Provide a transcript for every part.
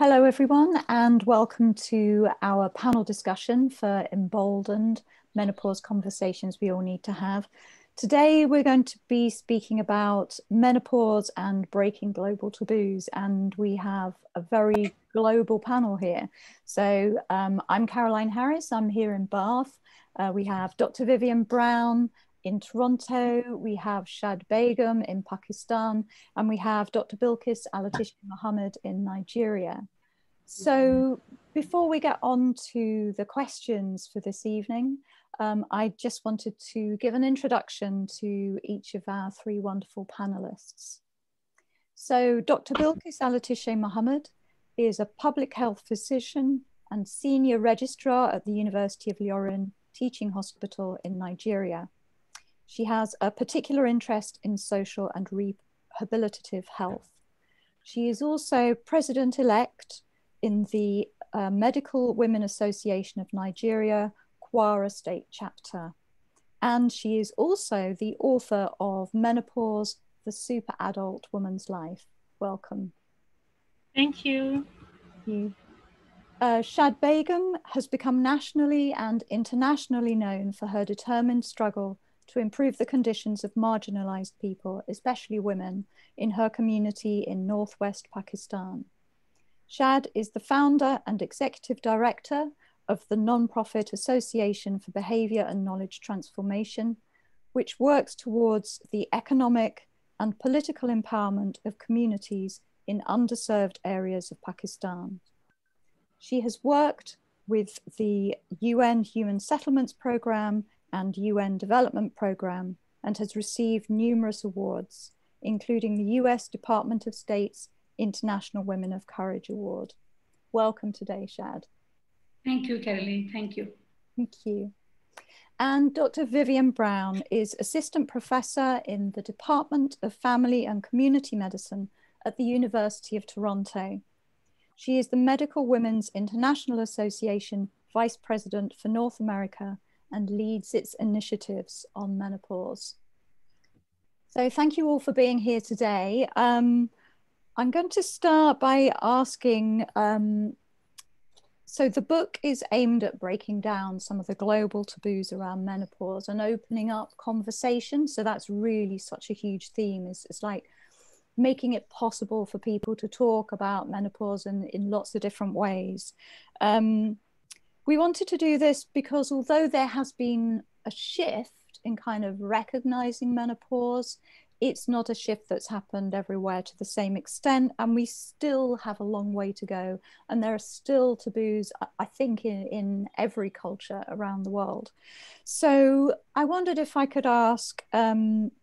Hello everyone and welcome to our panel discussion for M-Boldened, Menopause Conversations We All Need to Have. Today we're going to be speaking about menopause and breaking global taboos, and we have a very global panel here. So I'm Caroline Harris, I'm here in Bath. We have Dr. Vivien Brown in Toronto, we have Shad Begum in Pakistan, and we have Dr. Bilqis Alatishe-Muhammad in Nigeria. So before we get on to the questions for this evening, I just wanted to give an introduction to each of our three wonderful panelists. So Dr. Bilqis Alatishe-Muhammad is a public health physician and senior registrar at the University of Ilorin Teaching Hospital in Nigeria. She has a particular interest in social and rehabilitative health. She is also president-elect in the Medical Women Association of Nigeria, Kwara State Chapter. And she is also the author of Menopause, the Super Adult Woman's Life. Welcome. Thank you. Thank you. Shad Begum has become nationally and internationally known for her determined struggle to improve the conditions of marginalized people, especially women, in her community in northwest Pakistan. Shad is the founder and executive director of the non-profit Association for Behaviour and Knowledge Transformation, which works towards the economic and political empowerment of communities in underserved areas of Pakistan. She has worked with the UN Human Settlements Programme and UN Development Programme and has received numerous awards, including the US Department of State's International Women of Courage Award. Welcome today, Shad. Thank you, Caroline. Thank you. Thank you. And Dr. Vivien Brown is Assistant Professor in the Department of Family and Community Medicine at the University of Toronto. She is the Medical Women's International Association Vice President for North America and leads its initiatives on menopause. So thank you all for being here today. I'm going to start by asking, so the book is aimed at breaking down some of the global taboos around menopause and opening up conversation. So that's really such a huge theme. It's like making it possible for people to talk about menopause in lots of different ways. We wanted to do this because although there has been a shift in kind of recognizing menopause, it's not a shift that's happened everywhere to the same extent, and we still have a long way to go. And there are still taboos, I think, in every culture around the world. So I wondered if I could ask, perhaps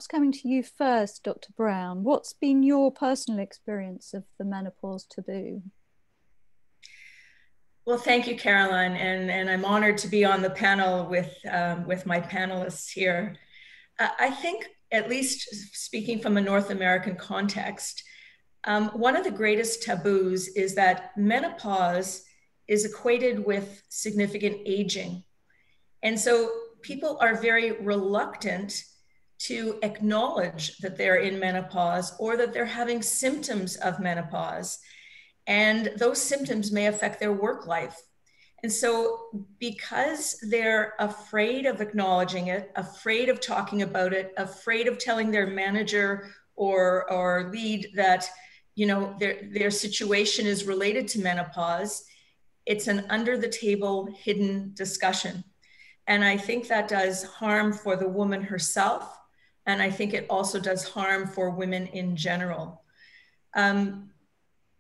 coming to you first, Dr. Brown, what's been your personal experience of the menopause taboo? Well, thank you, Caroline, and I'm honored to be on the panel with my panelists here. I think, at least speaking from a North American context, one of the greatest taboos is that menopause is equated with significant aging. And so people are very reluctant to acknowledge that they're in menopause or that they're having symptoms of menopause. And those symptoms may affect their work life. And so because they're afraid of acknowledging it, afraid of talking about it, afraid of telling their manager or lead that, you know, their situation is related to menopause, it's an under the table hidden discussion. And I think that does harm for the woman herself. And I think it also does harm for women in general.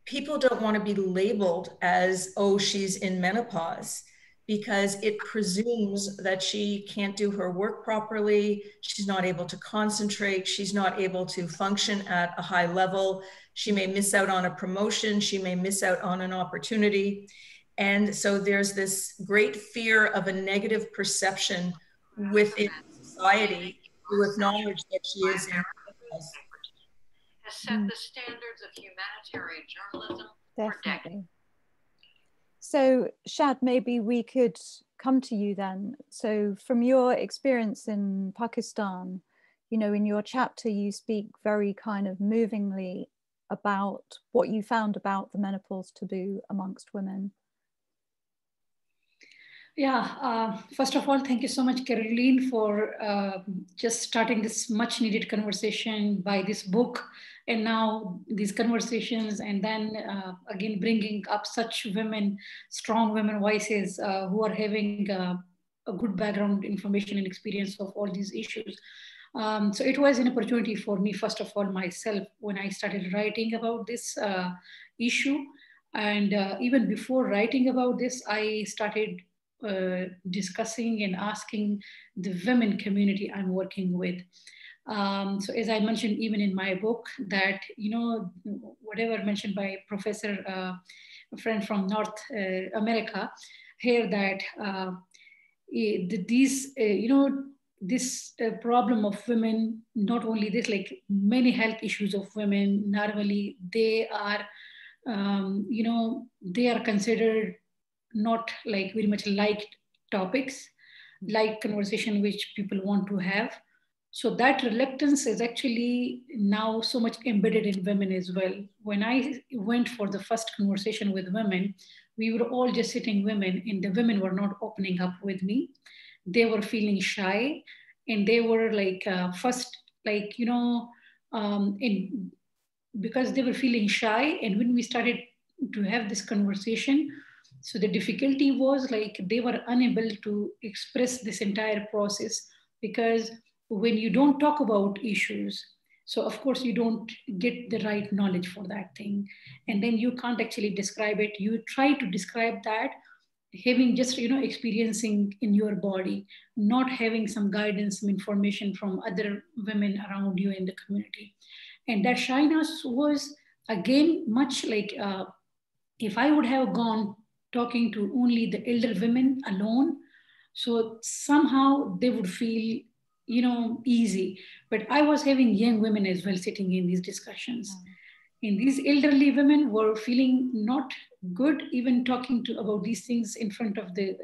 People don't want to be labeled as, oh, she's in menopause, because it presumes that she can't do her work properly, she's not able to concentrate, she's not able to function at a high level, she may miss out on a promotion, she may miss out on an opportunity. And so there's this great fear of a negative perception within society to acknowledge that she is in menopause. Has set the standards of humanitarian journalism for decades. So, Shad, maybe we could come to you then. So, from your experience in Pakistan, you know, in your chapter, you speak very kind of movingly about what you found about the menopause taboo amongst women. Yeah, first of all, thank you so much, Caroline, for just starting this much needed conversation by this book, and now these conversations, and then again bringing up such women, strong women voices who are having a good background information and experience of all these issues. So it was an opportunity for me, first of all, myself, when I started writing about this issue. And even before writing about this, I started discussing and asking the women community I'm working with. So as I mentioned, even in my book, that, you know, whatever mentioned by Professor, a friend from North America, here that these, you know, this problem of women, not only this, like many health issues of women, normally they are, you know, they are considered not like very much liked topics, like conversation which people want to have. So that reluctance is actually now so much embedded in women as well. When I went for the first conversation with women, we were all just sitting women, and the women were not opening up with me. They were feeling shy, and they were like first, like, you know, because they were feeling shy. And when we started to have this conversation, so the difficulty was like they were unable to express this entire process, because when you don't talk about issues, so of course you don't get the right knowledge for that thing, and then you can't actually describe it. You try to describe that having just, you know, experiencing in your body, not having some guidance, some information from other women around you in the community. And that shyness was again much like if I would have gone talking to only the elder women alone, so somehow they would feel, you know, easy. But I was having young women as well sitting in these discussions. And these elderly women were feeling not good even talking to about these things in front of the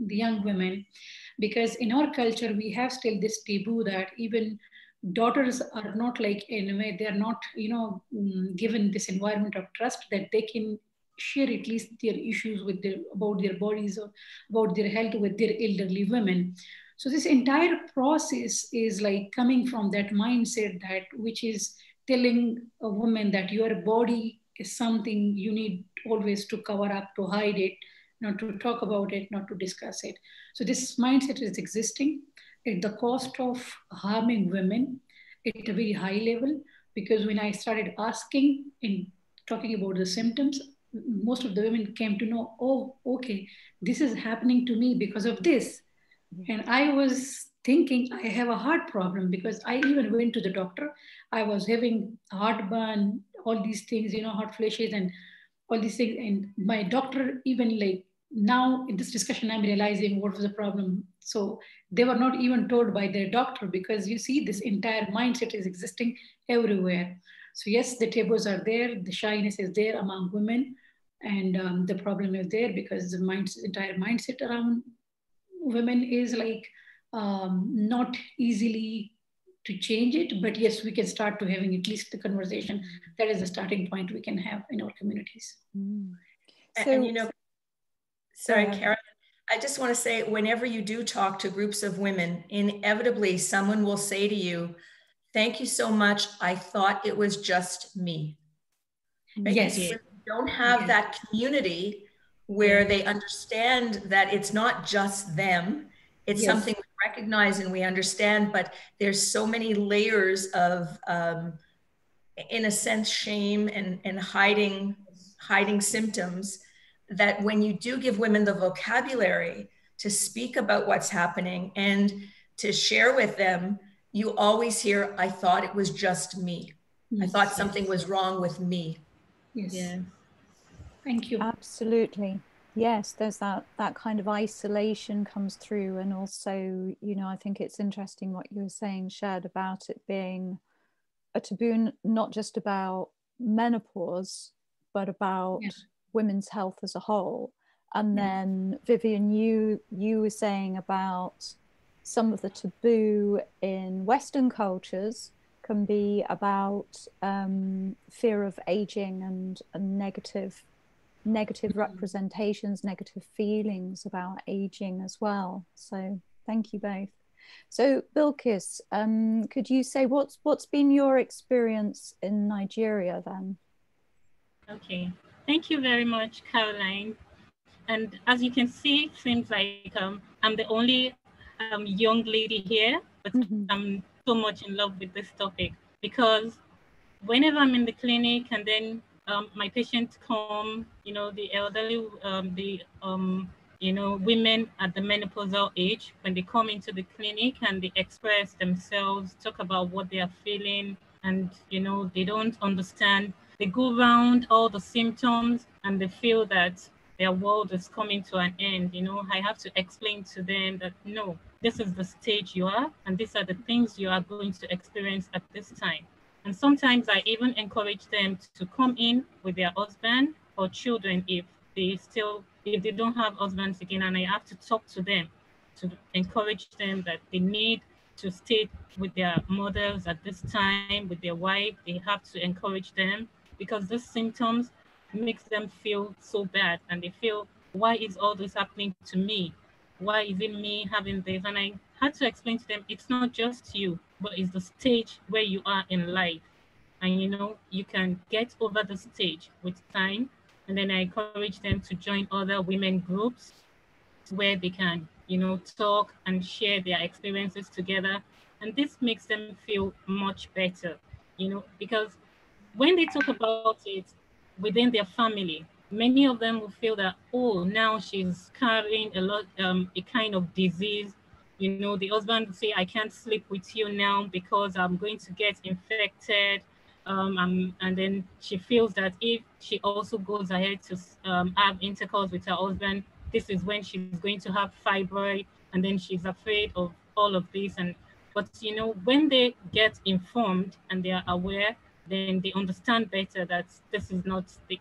young women, because in our culture we have still this taboo that even daughters are not, like, in a way they are not, you know, given this environment of trust that they can share at least their issues with their, about their bodies or about their health with their elderly women. So this entire process is like coming from that mindset that which is telling a woman that your body is something you need always to cover up, to hide it, not to talk about it, not to discuss it. So this mindset is existing at the cost of harming women at a very high level. Because when I started asking and talking about the symptoms, most of the women came to know, oh, okay, this is happening to me because of this. And I was thinking I have a heart problem, because I even went to the doctor. I was having heartburn, all these things, you know, hot flashes and all these things. And my doctor, even like now in this discussion, I'm realizing what was the problem. So they were not even told by their doctor, because you see this entire mindset is existing everywhere. So yes, the taboos are there, the shyness is there among women, and the problem is there because the entire mindset around women is like not easily to change it. But yes, we can start to having at least the conversation. That is the starting point we can have in our communities. So, and you know, sorry, Karen, I just want to say, whenever you do talk to groups of women, inevitably someone will say to you, thank you so much, I thought it was just me. Yes. You don't have that community where they understand that it's not just them. It's something we recognize and we understand, but there's so many layers of, in a sense, shame and hiding symptoms, that when you do give women the vocabulary to speak about what's happening and to share with them, you always hear, I thought it was just me. I thought something was wrong with me. Yes. Thank you. Absolutely. Yes, there's that kind of isolation comes through. And also, you know, I think it's interesting what you were saying, Shad, about it being a taboo, not just about menopause, but about women's health as a whole. And then Vivien, you were saying about some of the taboo in Western cultures can be about fear of aging and negative representations, negative feelings about aging as well. So thank you both. So Bilqis, could you say what's been your experience in Nigeria then? Okay, thank you very much, Caroline. And as you can see, it seems like I'm the only young lady here, but I'm so much in love with this topic, because whenever I'm in the clinic and then my patients come, you know, the elderly, you know, women at the menopausal age, when they come into the clinic and they express themselves, talk about what they are feeling, and, you know, they don't understand. They go around all the symptoms and they feel that their world is coming to an end. You know, I have to explain to them that, no, this is the stage you are, and these are the things you are going to experience at this time. And sometimes I even encourage them to come in with their husband or children if they don't have husbands again, and I have to talk to them to encourage them that they need to stay with their mothers at this time, with their wife. They have to encourage them, because these symptoms makes them feel so bad, and they feel, why is all this happening to me? Why is it me having this? And I had to explain to them, it's not just you, but it's the stage where you are in life. And, you know, you can get over the stage with time. And then I encourage them to join other women groups where they can, you know, talk and share their experiences together. And this makes them feel much better, you know, because when they talk about it within their family, many of them will feel that, oh, now she's carrying a kind of disease. You know, the husband will say, I can't sleep with you now because I'm going to get infected. And then she feels that if she also goes ahead to have intercourse with her husband, this is when she's going to have fibroid, and then she's afraid of all of this. But you know, when they get informed and they are aware, then they understand better that this is not the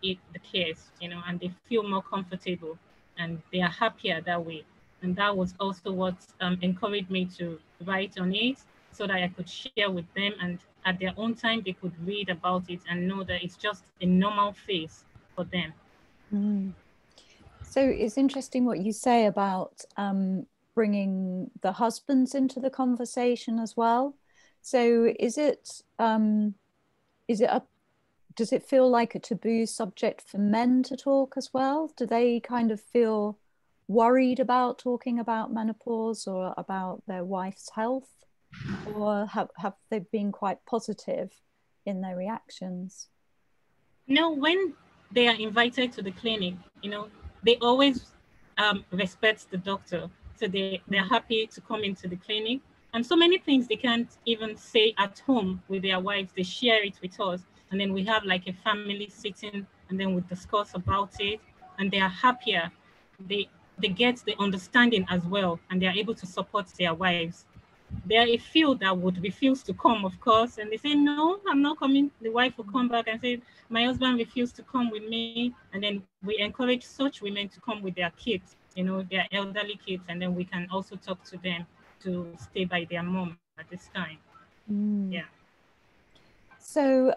case, you know, and they feel more comfortable and they are happier that way. And that was also what encouraged me to write on it, so that I could share with them, and at their own time they could read about it and know that it's just a normal phase for them. So it's interesting what you say about bringing the husbands into the conversation as well. So does it feel like a taboo subject for men to talk as well? Do they kind of feel worried about talking about menopause or about their wife's health? Or have they been quite positive in their reactions? No, when they are invited to the clinic, you know, they always respect the doctor. So they're happy to come into the clinic. And so many things they can't even say at home with their wives, they share it with us. And then we have like a family sitting, and then we discuss about it, and they are happier. They get the understanding as well, and they are able to support their wives. There are a few that would refuse to come, of course, and they say, no, I'm not coming. The wife will come back and say, my husband refused to come with me. And then we encourage such women to come with their kids, you know, their elderly kids, and then we can also talk to them to stay by their mom at this time. Yeah. So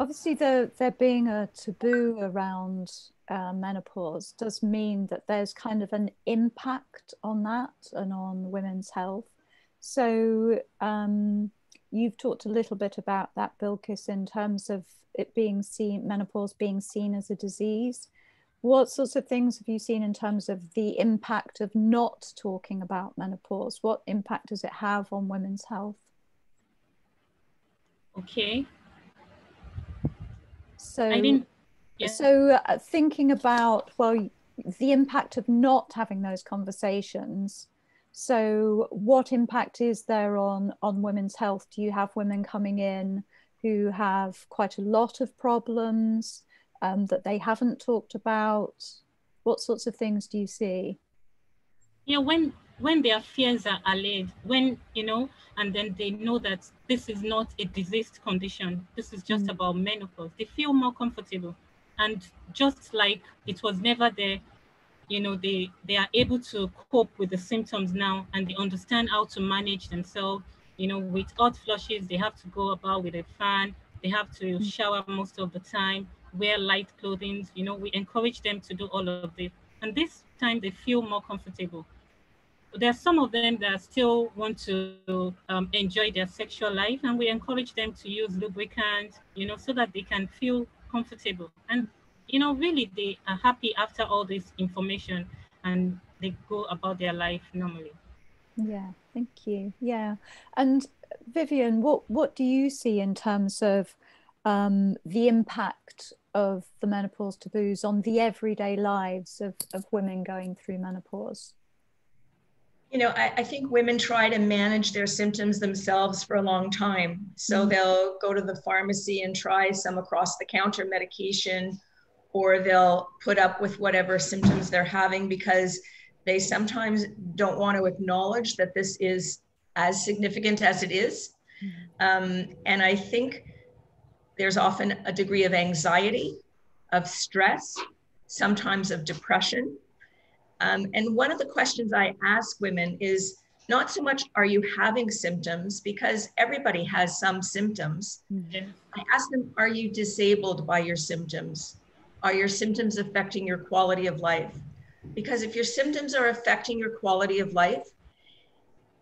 obviously there being a taboo around menopause does mean that there's kind of an impact on that and on women's health. So you've talked a little bit about that, Bilqis, in terms of it being seen, menopause being seen as a disease. What sorts of things have you seen in terms of the impact of not talking about menopause? What impact does it have on women's health? Okay. So, thinking about, well, the impact of not having those conversations. So what impact is there on women's health? Do you have women coming in who have quite a lot of problems that they haven't talked about? What sorts of things do you see? Yeah, when their fears are allayed, when, you know, and then they know that this is not a diseased condition, this is just about menopause, they feel more comfortable. And just like it was never there, you know, they are able to cope with the symptoms now, and they understand how to manage themselves. with hot flushes, they have to go about with a fan. They have to shower most of the time, wear light clothing. We encourage them to do all of this. And this time they feel more comfortable. There are some of them that still want to enjoy their sexual life, and we encourage them to use lubricants, so that they can feel comfortable. And, really they are happy after all this information and they go about their life normally. Yeah, thank you. Yeah. And Vivien, what do you see in terms of the impact of the menopause taboos on the everyday lives of women going through menopause? I think women try to manage their symptoms themselves for a long time. So they'll go to the pharmacy and try some across-the-counter medication, or they'll put up with whatever symptoms they're having because they sometimes don't want to acknowledge that this is as significant as it is. And I think there's often a degree of anxiety, of stress, sometimes of depression. And one of the questions I ask women is not so much, are you having symptoms? Because everybody has some symptoms. I ask them, are you disabled by your symptoms? Are your symptoms affecting your quality of life? Because if your symptoms are affecting your quality of life,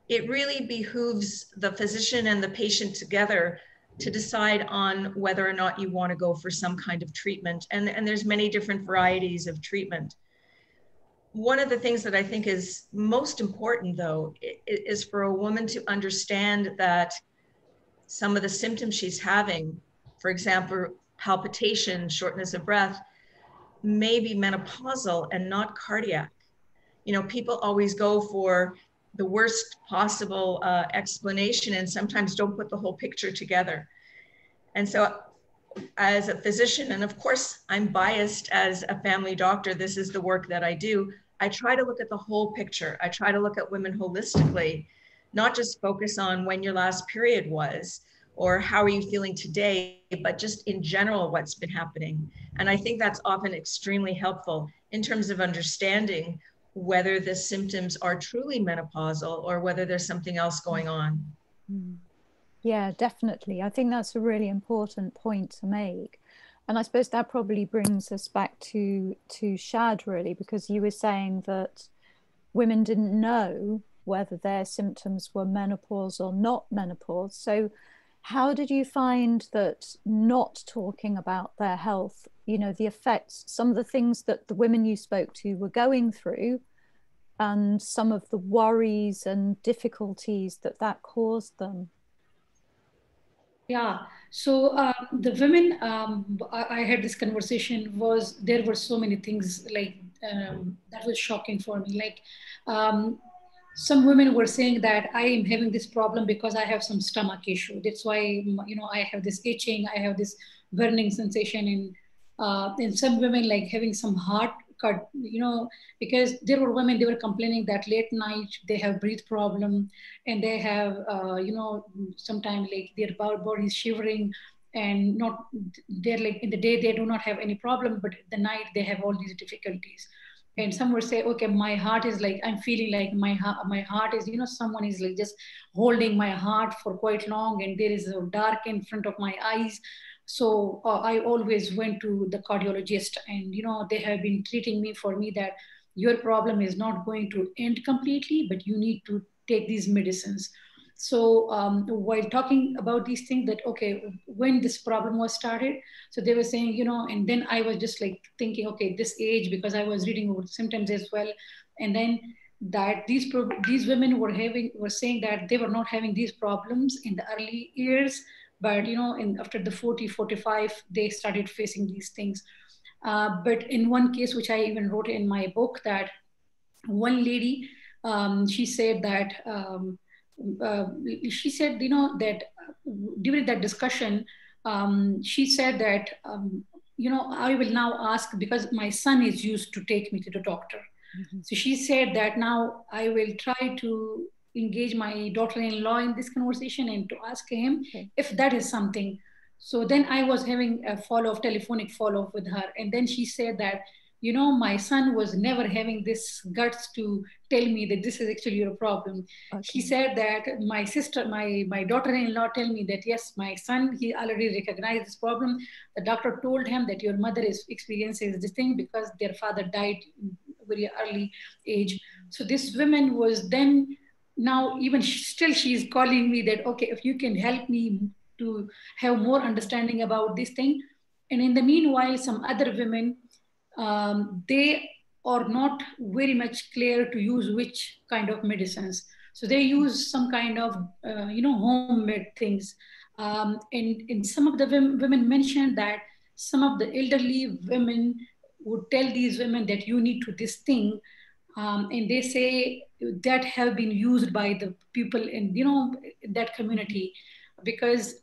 it really behooves the physician and the patient together to decide on whether or not you want to go for some kind of treatment. And there's many different varieties of treatment. One of the things that I think is most important, though, is for a woman to understand that some of the symptoms she's having, for example, palpitation, shortness of breath, may be menopausal and not cardiac. People always go for the worst possible explanation and sometimes don't put the whole picture together. And so as a physician, and of course I'm biased as a family doctor, this is the work that I do, I try to look at the whole picture. I try to look at women holistically, not just focus on when your last period was or how are you feeling today, but just in general what's been happening. And I think that's often extremely helpful in terms of understanding whether the symptoms are truly menopausal or whether there's something else going on. Yeah, definitely. I think that's a really important point to make. And I suppose that probably brings us back to Shad, really, because you were saying that women didn't know whether their symptoms were menopause or not menopause. So how did you find that not talking about their health, the effects, some of the things that the women you spoke to were going through, and some of the worries and difficulties that caused them? Yeah, so the women, I had this conversation, there were so many things like that was shocking for me. Like some women were saying that I am having this problem because I have some stomach issue. That's why, I have this itching, I have this burning sensation. And some women like having some heart cut, because there were women, they were complaining that late night they have breath problem and they have, sometimes like their body is shivering and not, they're like in the day they do not have any problem, but at the night they have all these difficulties. And some would say, okay, my heart is like, I'm feeling like my heart is, someone is like just holding my heart for quite long and there is a dark in front of my eyes. So I always went to the cardiologist and, they have been treating me for me that your problem is not going to end completely, but you need to take these medicines. So while talking about these things that, okay, when this problem was started, so they were saying, and then I was just like thinking, okay, this age, because I was reading over symptoms as well. And then that these women were saying that they were not having these problems in the early years, but after the 40, 45, they started facing these things. But in one case, which I even wrote in my book, that one lady, she said that, that during that discussion, she said that, I will now ask, because my son is used to take me to the doctor. So she said that now I will try to engage my daughter-in-law in this conversation and to ask him if that is something. So then I was having a telephonic follow-up with her. And then she said that, my son was never having this guts to tell me that this is actually your problem. Okay. He said that my sister, my daughter-in-law tell me that, yes, my son, he already recognized this problem. The doctor told him that your mother experiences this thing because their father died in very early age. So this woman was then, now even still she's calling me that, okay, if you can help me to have more understanding about this thing. And in the meanwhile, some other women, they are not very much clear to use which kind of medicines. So they use some kind of, homemade things. And some of the women mentioned that some of the elderly women would tell these women that you need to this thing. And they say that have been used by the people in, that community, because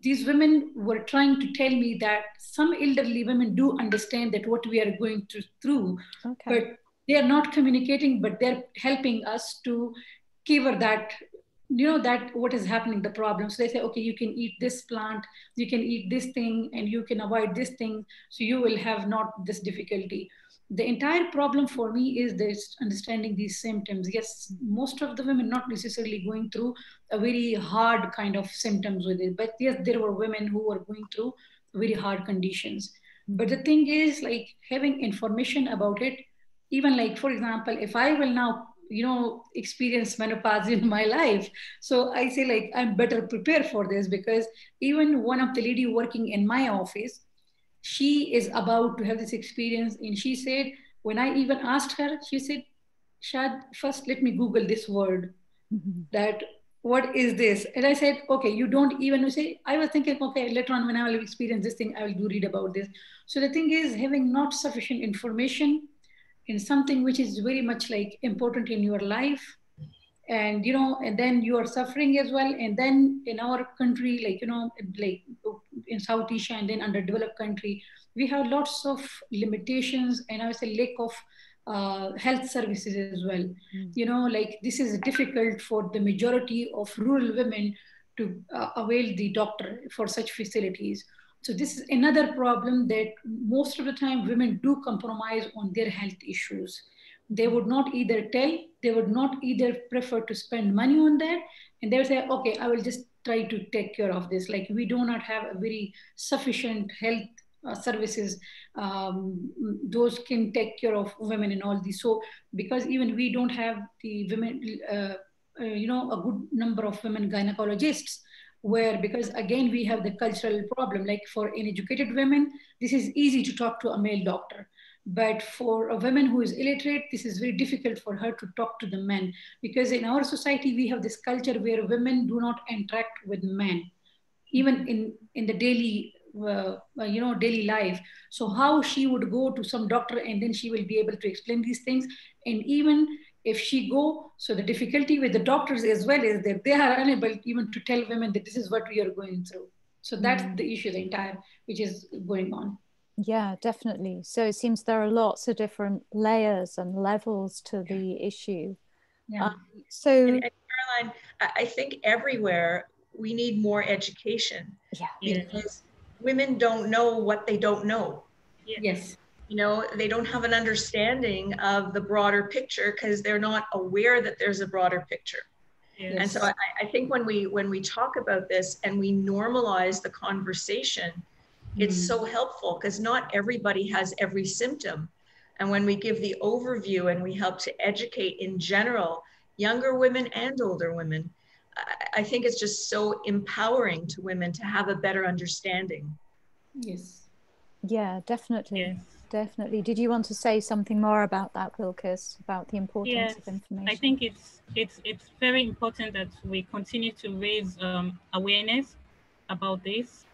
these women were trying to tell me that some elderly women do understand that what we are going through, okay, but they are not communicating, but they're helping us to cover that, that what is happening, the problem. So they say, okay, you can eat this plant, you can eat this thing, and you can avoid this thing, so you will have not this difficulty. The entire problem for me is this understanding these symptoms. Yes, most of the women not necessarily going through a very hard kind of symptoms with it, but yes, there were women who were going through very hard conditions. But the thing is, like, having information about it, even like, for example, if I will now, experience menopause in my life, so I say, like, I'm better prepared for this, because even one of the lady working in my office, she is about to have this experience. And she said, when I even asked her, she said, Shad, first let me Google this word, that what is this? And I said, okay, you don't even say, I was thinking, okay, later on when I will experience this thing, I will do read about this. So the thing is, having not sufficient information in something which is very much like important in your life, and and then you are suffering as well. And then in our country, like like in South Asia and then underdeveloped country, we have lots of limitations, and I would say lack of health services as well. Like, this is difficult for the majority of rural women to avail the doctor for such facilities. So this is another problem, that most of the time women do compromise on their health issues. They would not either tell, they would not either prefer to spend money on that, and they would say, okay, I will just try to take care of this. Like, we do not have a very sufficient health services, those can take care of women and all these. So because even we don't have the women, a good number of women gynecologists, where, because again, we have the cultural problem, like for uneducated women, this is easy to talk to a male doctor. But for a woman who is illiterate, this is very difficult for her to talk to the men, because in our society, we have this culture where women do not interact with men, even in the daily, daily life. So how she would go to some doctor and then she will be able to explain these things. And even if she go, so the difficulty with the doctors as well is that they are unable even to tell women that this is what we are going through. So that's the issue, the entire, which is going on. Yeah, definitely. So it seems there are lots of different layers and levels to the issue. Yeah. And Caroline, I think everywhere we need more education. Yeah. Because women don't know what they don't know. Yes. They don't have an understanding of the broader picture because they're not aware that there's a broader picture. Yes. And so I think when we talk about this and we normalize the conversation, it's so helpful, because not everybody has every symptom. And when we give the overview and we help to educate in general, younger women and older women, I think it's just so empowering to women to have a better understanding. Yes. Yeah, definitely. Yes. Definitely. Did you want to say something more about that, Bilqis, about the importance of information? I think it's very important that we continue to raise awareness about this,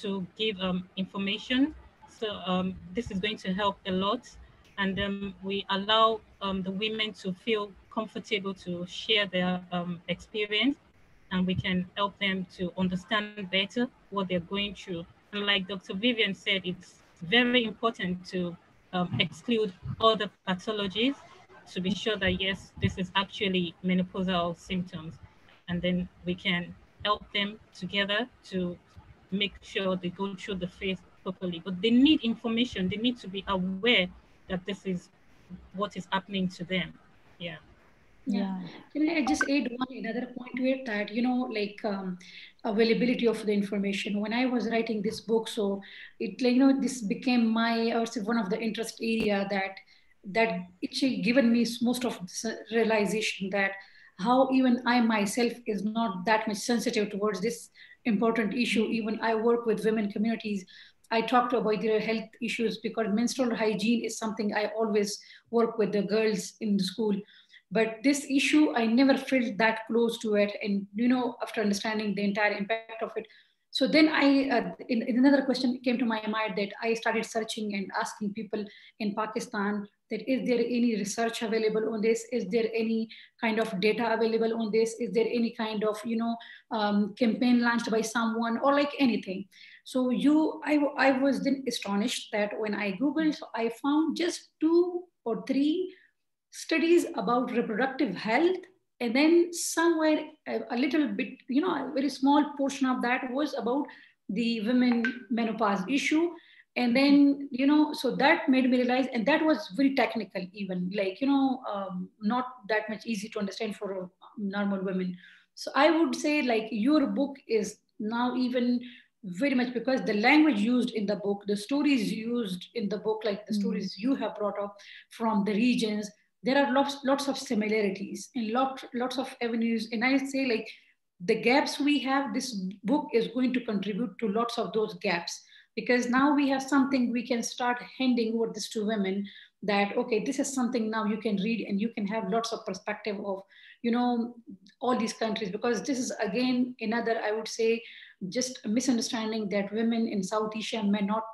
to give information. So this is going to help a lot, and we allow the women to feel comfortable to share their experience, and we can help them to understand better what they're going through. And like Dr. Vivien said, it's very important to exclude other pathologies to be sure that, yes, this is actually menopausal symptoms. And then we can help them together to make sure they go through the phase properly. But they need information. They need to be aware that this is what is happening to them. Yeah. Yeah. Can I just add another point to it, that, like availability of the information. When I was writing this book, so it, this became my, I would say, one of the interest area that it given me most of this realization that how even I myself is not that much sensitive towards this important issue. Even I work with women communities. I talked about their health issues because menstrual hygiene is something I always work with the girls in the school. But this issue, I never felt that close to it. And, after understanding the entire impact of it. So then in another question came to my mind, that I started searching and asking people in Pakistan that is there any research available on this? Is there any kind of data available on this? Is there any kind of, campaign launched by someone or like anything? So I was then astonished that when I Googled, so I found just 2 or 3 studies about reproductive health, and then somewhere a little bit, a very small portion of that was about the women menopause issue. And then, so that made me realize, and that was very technical, even like, not that much easy to understand for normal women. So I would say, like, your book is now even very much, because the language used in the book, the stories used in the book, like the stories you have brought up from the regions, there are lots of similarities and lots of avenues. And I say, like, the gaps we have, this book is going to contribute to lots of those gaps, because now we have something we can start handing over this to women, that okay, this is something now you can read and you can have lots of perspective of, all these countries. Because this is again another, I would say, just a misunderstanding, that women in South Asia may not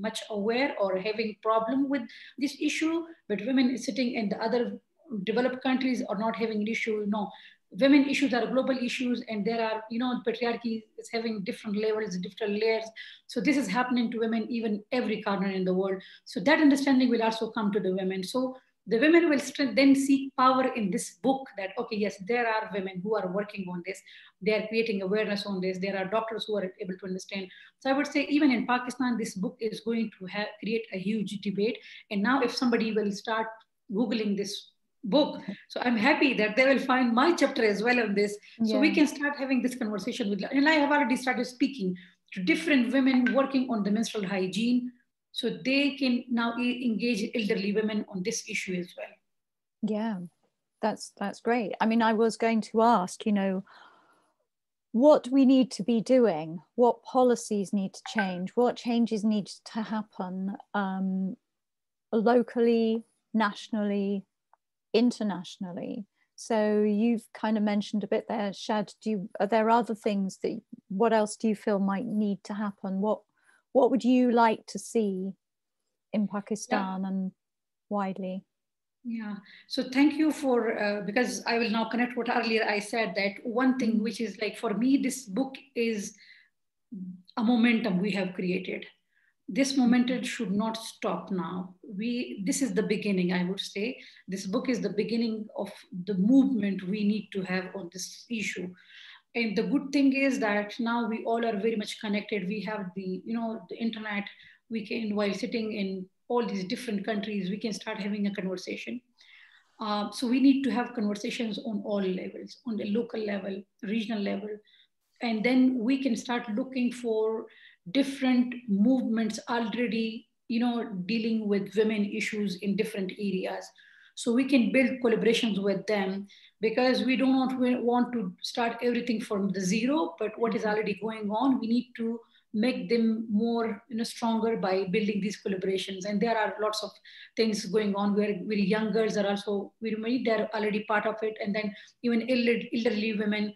much aware or having problem with this issue, but women sitting in the other developed countries are not having an issue. No, women issues are global issues, and there are, patriarchy is having different levels, different layers. So this is happening to women even every corner in the world. So that understanding will also come to the women. So the women will then seek power in this book, that okay, yes, there are women who are working on this, they are creating awareness on this, there are doctors who are able to understand. So I would say even in Pakistan, this book is going to create a huge debate. And now if somebody will start Googling this book, so I'm happy that they will find my chapter as well on this. So we can start having this conversation with, and I have already started speaking to different women working on the menstrual hygiene, so they can now engage elderly women on this issue as well. Yeah, that's great. I mean, I was going to ask, what we need to be doing, what policies need to change, what changes need to happen locally, nationally, internationally. So you've kind of mentioned a bit there, Shad. Are there other things that, what else do you feel might need to happen? What would you like to see in Pakistan and widely? Yeah, so thank you for, because I will now connect what earlier I said, that one thing which is like, for me, this book is a momentum we have created. This momentum should not stop now. This is the beginning, I would say. This book is the beginning of the movement we need to have on this issue. And the good thing is that now we all are very much connected. We have the internet. We can, while sitting in all these different countries, we can start having a conversation. So we need to have conversations on all levels, on the local level, regional level. And then we can start looking for different movements already, dealing with women issues in different areas. So we can build collaborations with them, because we do not want to start everything from the zero, but what is already going on, we need to make them more stronger by building these collaborations. And there are lots of things going on where very young girls are also, they're already part of it. And then even elderly women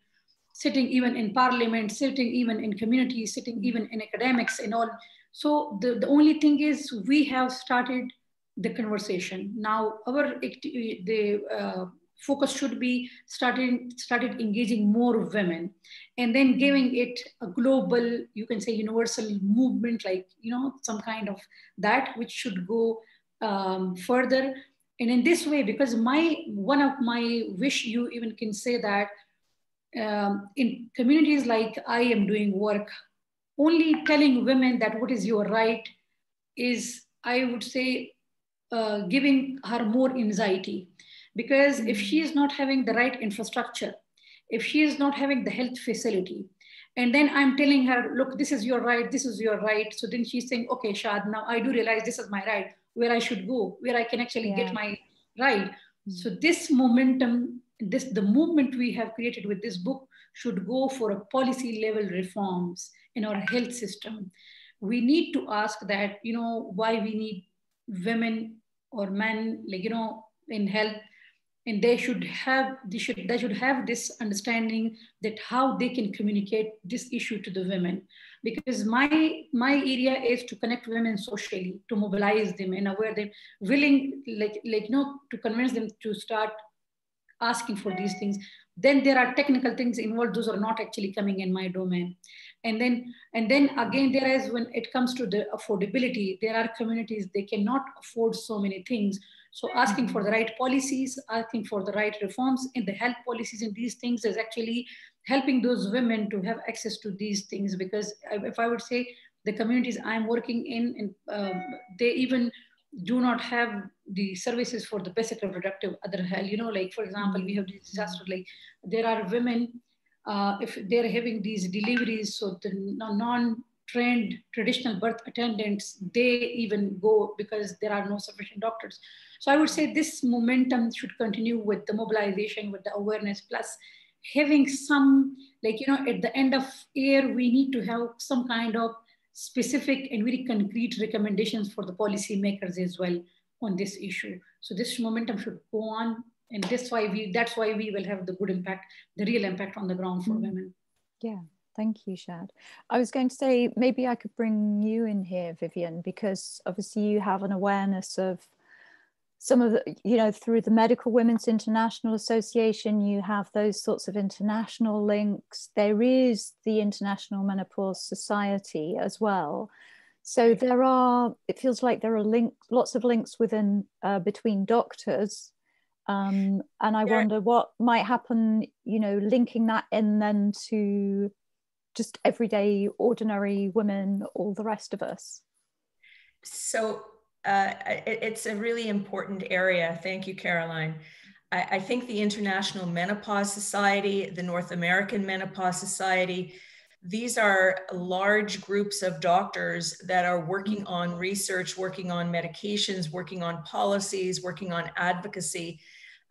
sitting even in parliament, sitting even in communities, sitting even in academics and all. So the only thing is we have started the conversation. Now the focus should be started engaging more women, and then giving it a global, you can say universal movement, like, some kind of that, which should go further. And in this way, because one of my wish, you even can say that, in communities like I am doing work, only telling women that what is your right is, I would say, giving her more anxiety. Because if she is not having the right infrastructure, if she is not having the health facility, and then I'm telling her, look, this is your right, this is your right. So then she's saying, okay, Shad, now I do realize this is my right, where I should go, where I can actually get my right. So this momentum, the movement we have created with this book should go for a policy level reforms in our health system. We need to ask that, why we need women or men, in health, and they should have this understanding that how they can communicate this issue to the women. Because my area is to connect women socially, to mobilize them and aware them, willing, to convince them to start asking for these things. Then there are technical things involved, those are not actually coming in my domain. And then again, there is, when it comes to the affordability, there are communities, they cannot afford so many things. So asking for the right policies, asking for the right reforms in the health policies and these things is actually helping those women to have access to these things. Because if I would say the communities I'm working in, they even do not have the services for the basic reproductive other health. For example, we have this disaster, there are women, if they're having these deliveries, so the non-trained traditional birth attendants, they even go because there are no sufficient doctors. So I would say this momentum should continue with the mobilization, with the awareness, plus having some, at the end of year, we need to have some kind of specific and very concrete recommendations for the policymakers as well on this issue. So this momentum should go on, and that's why we will have the good impact, the real impact on the ground for women. Yeah, thank you, Shad. I was going to say, maybe I could bring you in here, Vivien, because obviously you have an awareness of some of the, through the Medical Women's International Association, you have those sorts of international links. There is the International Menopause Society as well. So it feels like there are lots of links within, between doctors. And I wonder what might happen, linking that in then to just everyday, ordinary women, all the rest of us. So it's a really important area. Thank you, Caroline. I think the International Menopause Society, the North American Menopause Society, these are large groups of doctors that are working on research, working on medications, working on policies, working on advocacy,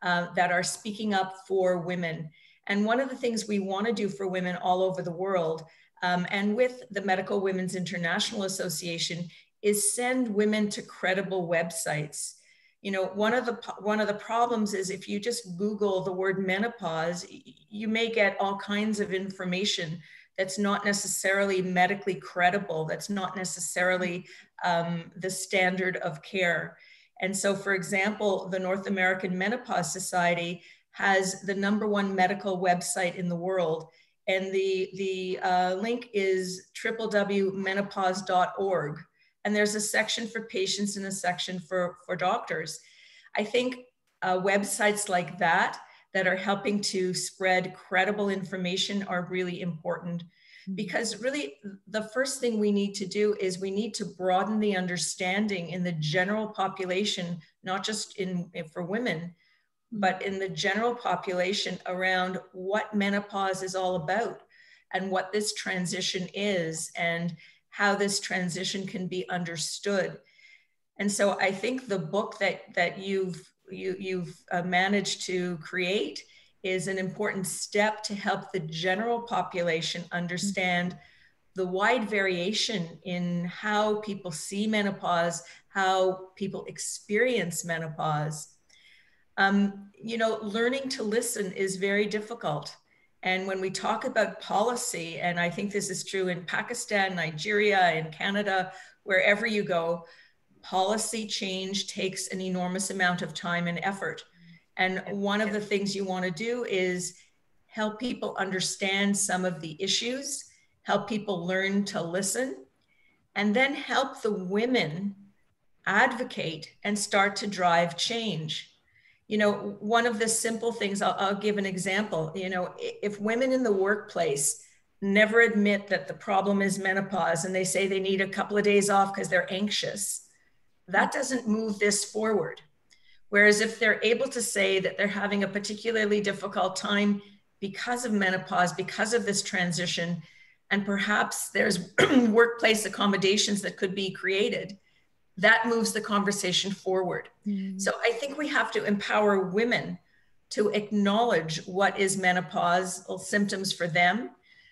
that are speaking up for women. And one of the things we want to do for women all over the world, and with the Medical Women's International Association, is send women to credible websites. One of the problems is if you just Google the word menopause, you may get all kinds of information that's not necessarily medically credible, that's not necessarily the standard of care. And so, for example, the North American Menopause Society has the #1 medical website in the world. And the link is www.menopause.org. And there's a section for patients and a section for doctors. I think websites like that are helping to spread credible information are really important, because really the first thing we need to do is we need to broaden the understanding in the general population, not just for women, but in the general population around what menopause is all about and what this transition is and how this transition can be understood. And so I think the book that you've managed to create is an important step to help the general population understand the wide variation in how people see menopause, how people experience menopause. Learning to listen is very difficult. And when we talk about policy, and I think this is true in Pakistan, Nigeria, in Canada, wherever you go, policy change takes an enormous amount of time and effort. And one of the things you want to do is help people understand some of the issues, help people learn to listen, and then help the women advocate and start to drive change. One of the simple things, I'll give an example. If women in the workplace never admit that the problem is menopause and they say they need a couple of days off because they're anxious, that doesn't move this forward. Whereas if they're able to say that they're having a particularly difficult time because of menopause, because of this transition, and perhaps there's workplace accommodations that could be created, that moves the conversation forward. So I think we have to empower women to acknowledge what is menopausal symptoms for them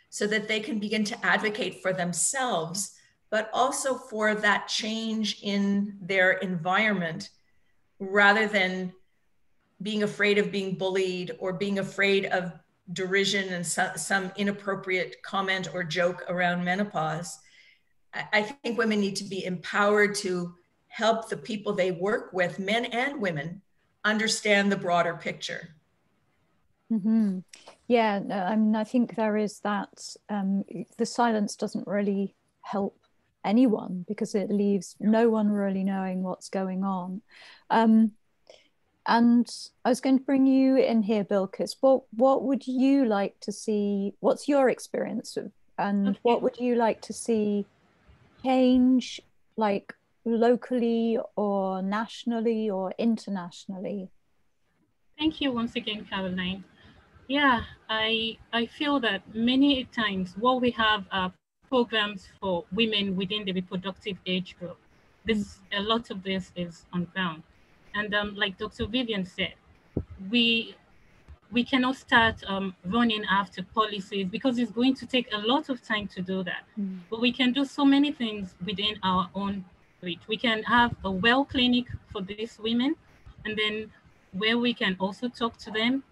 so that they can begin to advocate for themselves, but also for that change in their environment, rather than being afraid of being bullied or being afraid of derision and some inappropriate comment or joke around menopause. I think women need to be empowered to help the people they work with, men and women, understand the broader picture. Yeah, I mean, I think there is that, the silence doesn't really help anyone because it leaves no one really knowing what's going on. And I was going to bring you in here, Bilqis. What would you like to see? What's your experience of, and what would you like to see change, like locally or nationally or internationally? Thank you once again, Caroline. Yeah, I feel that many times what we have are programs for women within the reproductive age group. A lot of this is on ground. And like Dr. Vivien said, we cannot start running after policies because it's going to take a lot of time to do that. But we can do so many things within our own reach. We can have a well clinic for these women, and then where we can also talk to them.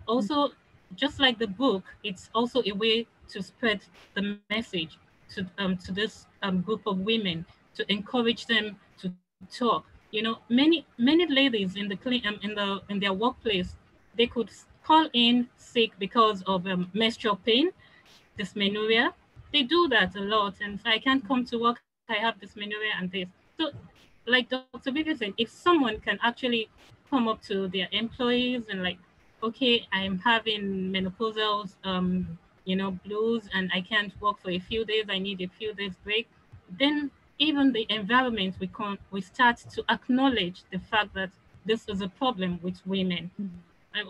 Also, just like the book, it's also a way to spread the message to this group of women, to encourage them to talk. You know, many ladies in in their workplace, they could call in sick because of menstrual pain, dysmenorrhea. They do that a lot, and so I can't come to work. I have dysmenorrhea and this. So, like Dr. Bilqis said, if someone can actually come up to their employees and like, okay, I'm having menopausal, blues, and I can't work for a few days. I need a few days break. Then even the environment, we start to acknowledge the fact that this is a problem with women.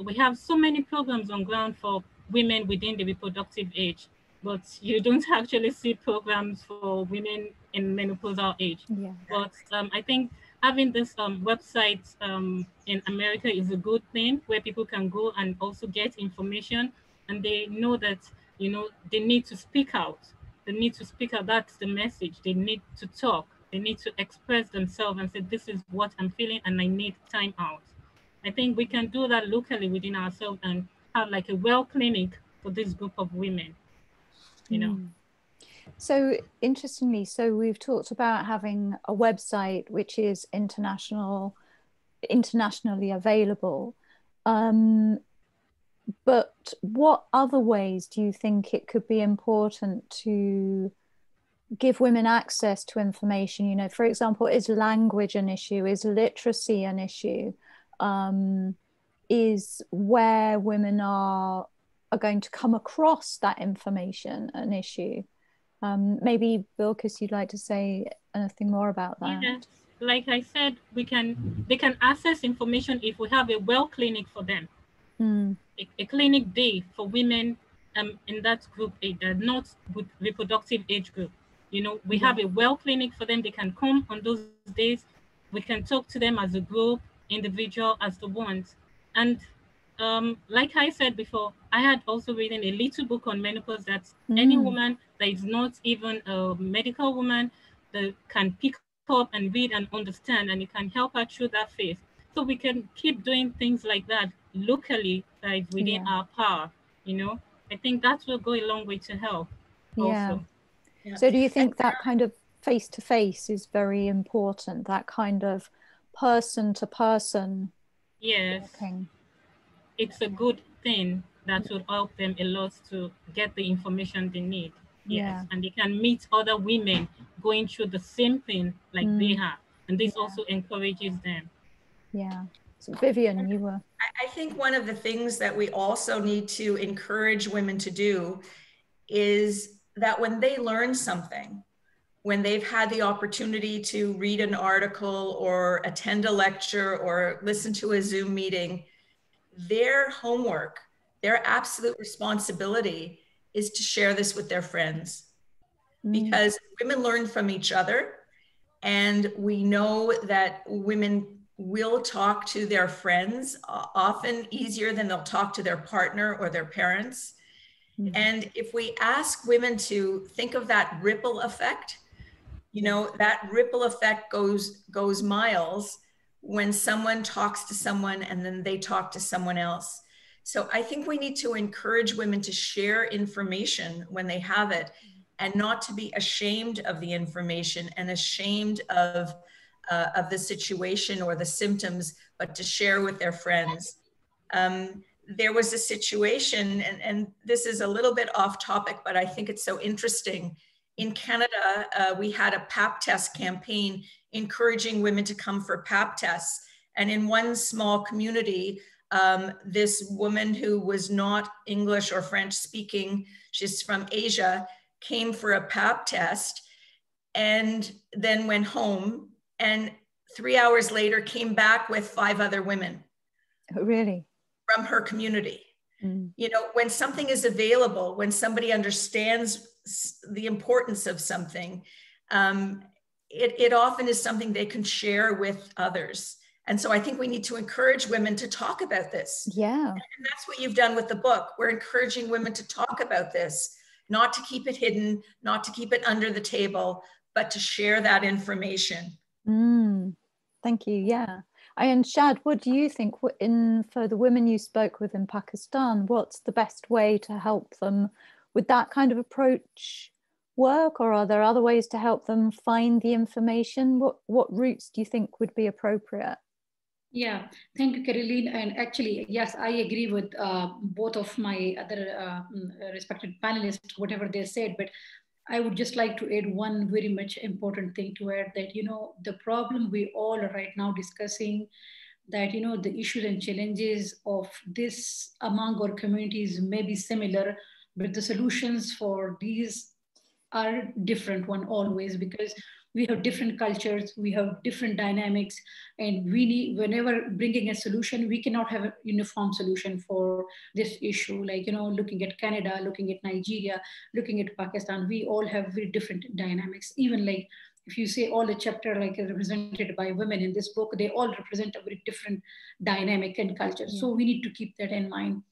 We have so many programs on ground for women within the reproductive age, but you don't actually see programs for women in menopausal age. Yeah. But I think having this website in America is a good thing, where people can go and also get information, and they know that, you know, they need to speak out. They need to speak out. That's the message. They need to talk. They need to express themselves and say, this is what I'm feeling and I need time out. I think we can do that locally within ourselves and have like a well clinic for this group of women, you know. So interestingly, so we've talked about having a website which is internationally available. But what other ways do you think it could be important to give women access to information? You know, for example, is language an issue? Is literacy an issue? Is where women are going to come across that information an issue? Maybe Bilqis, you'd like to say anything more about that? Yeah, like I said, they can access information if we have a well clinic for them. A clinic day for women in that group, not with reproductive age group. You know, we have a well clinic for them. They can come on those days. We can talk to them as a group, individual, as the ones. And like I said before, I had also written a little book on menopause that any woman that is not even a medical woman that can pick up and read and understand, and it can help her through that phase. So we can keep doing things like that locally, that is within our power, you know. I think that will go a long way to help also. Yeah. So do you think that kind of face-to-face is very important, that kind of person-to-person? Yes. Working? It's a good thing that will help them a lot to get the information they need. Yes. And they can meet other women going through the same thing like they have. And this also encourages them. Yeah. So Vivien, you were... I think one of the things that we also need to encourage women to do is that when they learn something, when they've had the opportunity to read an article or attend a lecture or listen to a Zoom meeting, their homework, their absolute responsibility is to share this with their friends. Because women learn from each other, and we know that women will talk to their friends often easier than they'll talk to their partner or their parents. And if we ask women to think of that ripple effect, you know, that ripple effect goes miles when someone talks to someone and then they talk to someone else. So I think we need to encourage women to share information when they have it, and not to be ashamed of the information and ashamed of the situation or the symptoms, but to share with their friends. There was a situation, and this is a little bit off topic, but I think it's so interesting. In Canada, we had a pap test campaign encouraging women to come for pap tests. And in one small community, this woman who was not English or French speaking, she's from Asia, came for a pap test and then went home, and 3 hours later came back with 5 other women. Oh, really? From her community. You know, when something is available, when somebody understands the importance of something, it often is something they can share with others. And so I think we need to encourage women to talk about this. Yeah. And that's what you've done with the book. We're encouraging women to talk about this, not to keep it hidden, not to keep it under the table, but to share that information. Thank you. Yeah. And Shad, what do you think for the women you spoke with in Pakistan, what's the best way to help them with that kind of approach work, or are there other ways to help them find the information? What routes do you think would be appropriate? Yeah, thank you, Caroline. And actually, yes, I agree with both of my other respected panelists, whatever they said, but I would just like to add one very much important thing to add, that, you know, the problem we all are right now discussing, that, you know, the issues and challenges of this among our communities may be similar, but the solutions for these are different one always, because we have different cultures, we have different dynamics, and we need, whenever bringing a solution, we cannot have a uniform solution for this issue. Like, you know, looking at Canada, looking at Nigeria, looking at Pakistan, we all have very different dynamics. Even like, if you say all the chapter like represented by women in this book, they all represent a very different dynamic and culture. So we need to keep that in mind.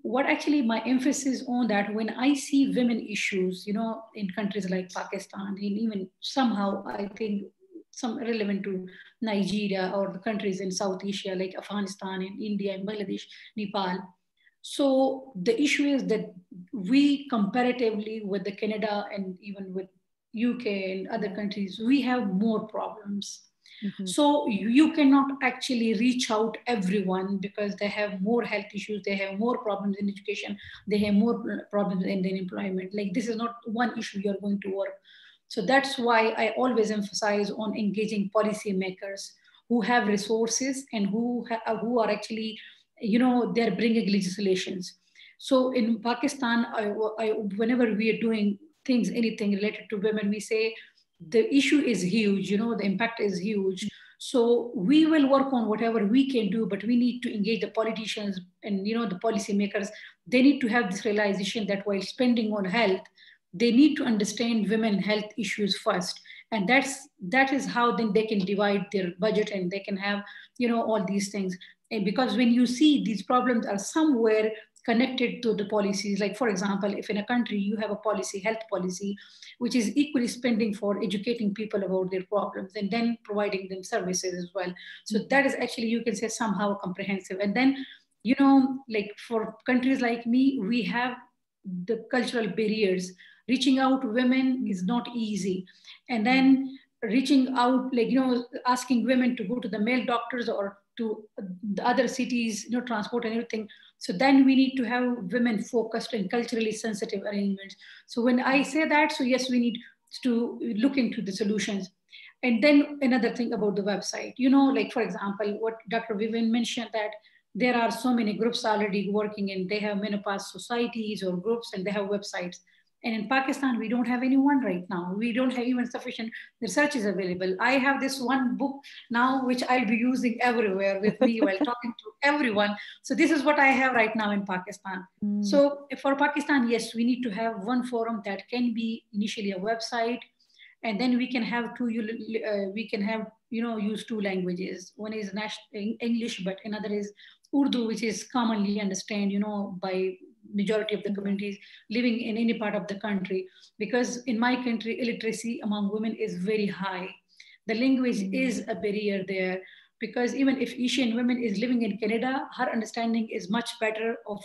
What actually my emphasis on that, when I see women issues, you know, in countries like Pakistan, and even somehow I think some relevant to Nigeria or the countries in South Asia like Afghanistan and India and Bangladesh, Nepal. So the issue is that we comparatively with the Canada and even with UK and other countries, we have more problems. So you cannot actually reach out everyone, because they have more health issues, they have more problems in education, they have more problems in employment. Like, this is not one issue you're going to work. So that's why I always emphasize on engaging policymakers who have resources and who are actually, you know, they're bringing legislations. So in Pakistan, whenever we are doing things, anything related to women, we say, the issue is huge, you know, the impact is huge. So we will work on whatever we can do, but we need to engage the politicians and, you know, the policymakers. They need to have this realization that while spending on health, they need to understand women health issues first. And that is how then they can divide their budget and they can have, you know, all these things. And because when you see these problems are somewhere connected to the policies, like for example, if in a country you have a policy, health policy, which is equally spending for educating people about their problems and then providing them services as well. So that is actually, you can say, somehow comprehensive. And then, you know, like for countries like me, we have the cultural barriers. Reaching out to women is not easy. And then reaching out, like, you know, asking women to go to the male doctors or to the other cities, you know, transport and everything. So then we need to have women focused and culturally sensitive arrangements. So when I say that, so yes, we need to look into the solutions. And then another thing about the website, you know, like for example, what Dr. Vivien mentioned, that there are so many groups already working and they have menopause societies or groups and they have websites. And in Pakistan, we don't have anyone right now. We don't have even sufficient research is available. I have this one book now, which I'll be using everywhere with me while talking to everyone. So this is what I have right now in Pakistan. So for Pakistan, yes, we need to have one forum that can be initially a website, and then we can have use two languages. One is English, but another is Urdu, which is commonly understood, by majority of the communities living in any part of the country. Because in my country, illiteracy among women is very high. The language is a barrier there, because even if Asian women is living in Canada, her understanding is much better of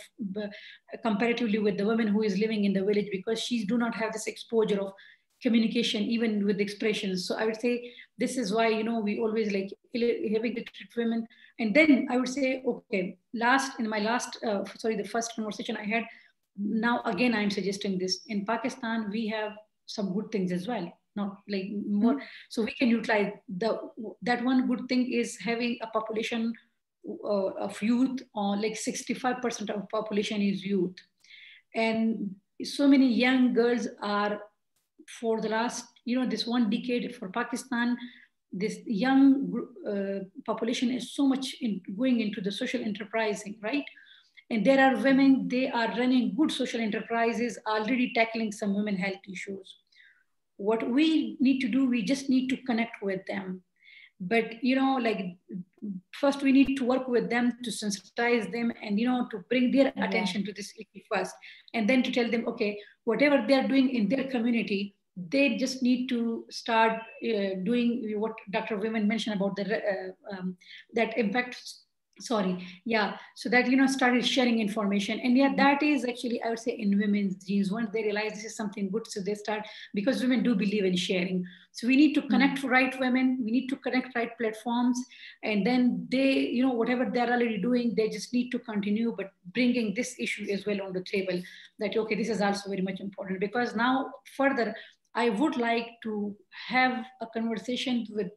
comparatively with the women who is living in the village, because she do not have this exposure of communication, even with expressions. So I would say this is why, we always like having literate women. And then I would say, okay, the first conversation I had, now again, I'm suggesting this. In Pakistan, we have some good things as well, not like more. So we can utilize that one good thing is having a population of youth, or like 65% of population is youth. And so many young girls are, for the last, this one decade for Pakistan, this young population is so much going into the social enterprising, right? And there are women, they are running good social enterprises, already tackling some women health issues. What we need to do, we just need to connect with them. But, first we need to work with them to sensitize them and, to bring their attention to this issue first. And then to tell them, okay, whatever they're doing in their community, they just need to start doing what Dr. Vivien mentioned about that impact. So that, started sharing information. And that is actually, I would say, in women's genes. Once they realize this is something good, so they start, because women do believe in sharing. So we need to connect right women, we need to connect right platforms, and then they, whatever they're already doing, they just need to continue, but bringing this issue as well on the table, that, okay, this is also very much important. Because now further, I would like to have a conversation with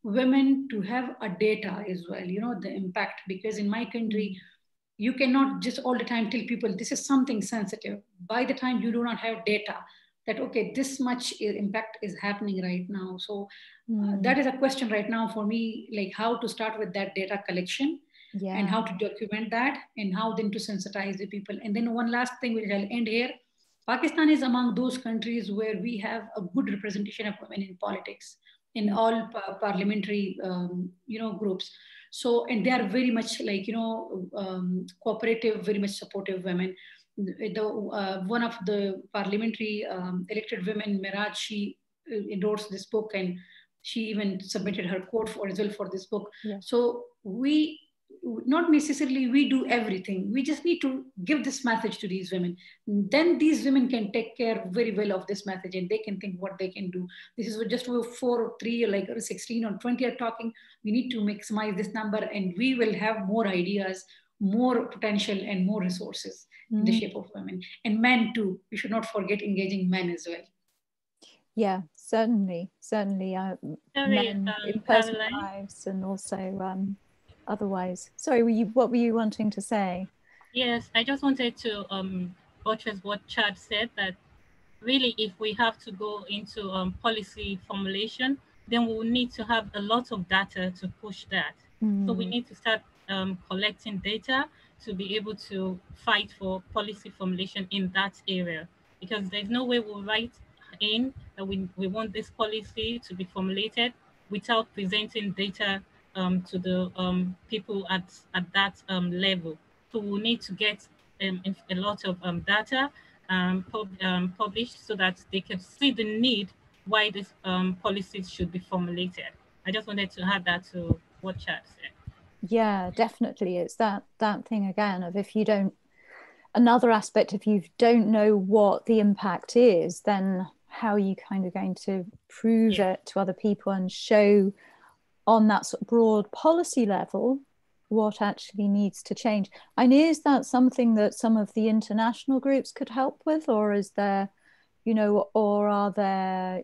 women to have a data as well, the impact. Because in my country, you cannot just all the time tell people this is something sensitive. By the time you do not have data that, okay, this much impact is happening right now. So that is a question right now for me, like how to start with that data collection, and how to document that, and how then to sensitize the people. And then one last thing, which I'll end here. Pakistan is among those countries where we have a good representation of women in politics, in all parliamentary, groups. So, and they are very much like, cooperative, very much supportive women. One of the parliamentary elected women, Miraj, she endorsed this book, and she even submitted her quote as well for this book. So we, not necessarily we do everything. We just need to give this message to these women. Then these women can take care very well of this message, and they can think what they can do. This is just 4 or 3, like 16 or 20 are talking. We need to maximize this number, and we will have more ideas, more potential, and more resources in the shape of women. And men too. We should not forget engaging men as well. Yeah, certainly. Men in personal lives, and also otherwise. Sorry, what were you wanting to say? Yes, I just wanted to buttress what Shad said, that really if we have to go into policy formulation, then we will need to have a lot of data to push that. So we need to start collecting data to be able to fight for policy formulation in that area, because there's no way we'll write in that we want this policy to be formulated without presenting data to the people at that level. So we'll need to get a lot of data published so that they can see the need why these policies should be formulated. I just wanted to add that to what Shad said. Yeah, definitely. It's that thing again of, if you don't, another aspect, if you don't know what the impact is, then how are you kind of going to prove it to other people and show on that sort of broad policy level what actually needs to change? And is that something that some of the international groups could help with, or is there, or are there,